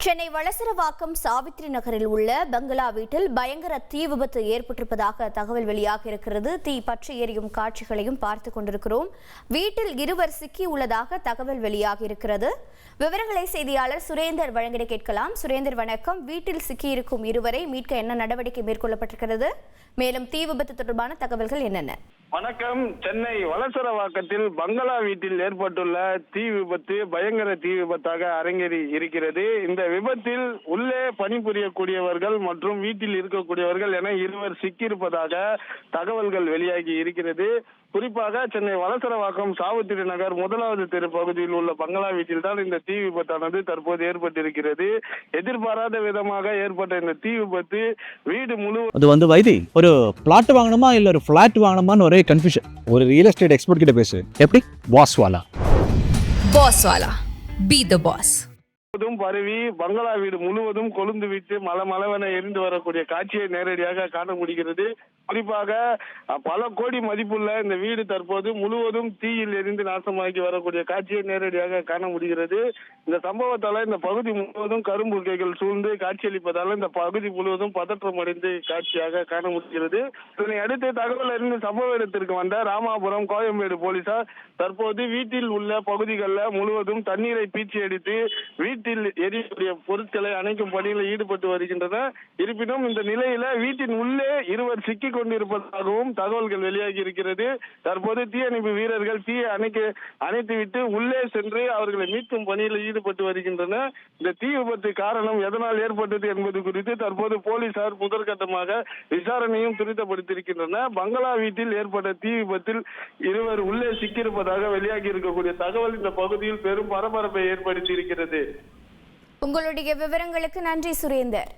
சென்னை வளசரவாக்கம் சாவித்ரி நகரில் உள்ள பங்களா வீட்டில் பயங்கர தீ விபத்து ஏற்பட்டிருப்பதாக தகவல் வெளியாக இருக்கிறது. தீ பற்றி எரியும் காட்சிகளையும் பார்த்துக் கொண்டிருக்கிறோம். வீட்டில் இருவர் சிக்கியுள்ளதாக தகவல் வெளியாக இருக்கிறது. விவரங்களை செய்தியாளர் சுரேந்தர் வழங்கிட கேட்கலாம். சுரேந்தர் வணக்கம். வீட்டில் சிக்கியிருக்கும் இருவரை மீட்க என்ன நடவடிக்கை மேற்கொள்ளப்பட்டிருக்கிறது? மேலும் தீ விபத்து தொடர்பான தகவல்கள் என்னென்ன? வணக்கம். சென்னை வளசரவாக்கத்தில் பங்களா வீட்டில் ஏற்பட்டுள்ள தீ விபத்து பயங்கர தீ விபத்தாக அரங்கேறி இருக்கிறது. இந்த விபத்தில் உள்ளே பணிபுரியக்கூடியவர்கள் மற்றும் வீட்டில் இருக்கக்கூடியவர்கள் என இருவர் சிக்கியிருப்பதாக தகவல்கள் வெளியாகி இருக்கிறது. குறிப்பாக சென்னை வளசரவாக்கம் சாவித்திரி நகர் 1வது தெரு பகுதியில் உள்ள பங்களா வீட்டில் தான் இந்த தீ விபத்தானது தற்போது ஏற்பட்டிருக்கிறது. எதிர்பாராத விதமாக ஏற்பட்ட இந்த தீ விபத்து வீடு அது வைத்தி ஒரு பிளாட் வாங்கணுமா இல்ல ஒரு பிளாட் வாங்கணுமான்னு ஒரே கன்ஃபியூஷன். ஒரு ரியல் எஸ்டேட் எக்ஸ்பர்ட் கிட்ட பேசு. எப்படி? பாஸ் வாலா பி தி பாஸ். பரவி பங்களா வீடு முழுவதும் கொழுந்து விட்டு மலமளவென எரிந்து வரக்கூடிய காட்சியை நேரடியாக காண முடிகிறது. குறிப்பாக பல கோடி மதிப்புள்ள இந்த வீடு தற்போது முழுவதும் தீயில் எரிந்து நாசமாகி வரக்கூடிய காட்சியை நேரடியாக காண முடிகிறது. இந்த சம்பவத்தால இந்த பகுதி முழுவதும் கரும்புகைகள் சூழ்ந்து காட்சியளிப்பதால இந்த பகுதி முழுவதும் பதற்றம் அடைந்து காட்சியாக காண முடிகிறது. இதனை அடுத்து தகவல் அறிந்து சம்பவ இடத்திற்கு வந்த ராமாபுரம் கோயம்பேடு போலீசார் தற்போது வீட்டில் உள்ள பகுதிகளில் முழுவதும் தண்ணீரை பீச்சி அடித்து வீட்டில் எரியக்கூடிய பொருட்களை அணைக்கும் பணியில் ஈடுபட்டு வருகின்றனர். இருப்பினும் இந்த நிலையில வீட்டின் உள்ளே இருவர் சிக்கி கொண்டிருப்பதாகவும் தகவல்கள் வெளியாகி இருக்கிறது. தற்போது தீயணைப்பு வீரர்கள் தீயை அணைத்துவிட்டு உள்ளே சென்று அவர்களை மீட்கும் பணியில் ஈடுபட்டு வருகின்றனர். இந்த தீ விபத்து காரணம் எதனால் ஏற்பட்டது என்பது குறித்து தற்போது போலீசார் முதற்கட்டமாக விசாரணையும் துரிதப்படுத்தியிருக்கின்றனர். பங்களா வீட்டில் ஏற்பட்ட தீ விபத்தில் இருவர் உள்ளே சிக்கியிருப்பதாக வெளியாகி இருக்கக்கூடிய தகவல் இந்த பகுதியில் பெரும் பரபரப்பை ஏற்படுத்தி இருக்கிறது. உங்களுடைய விவரங்களுக்கு நன்றி சுரேந்தர்.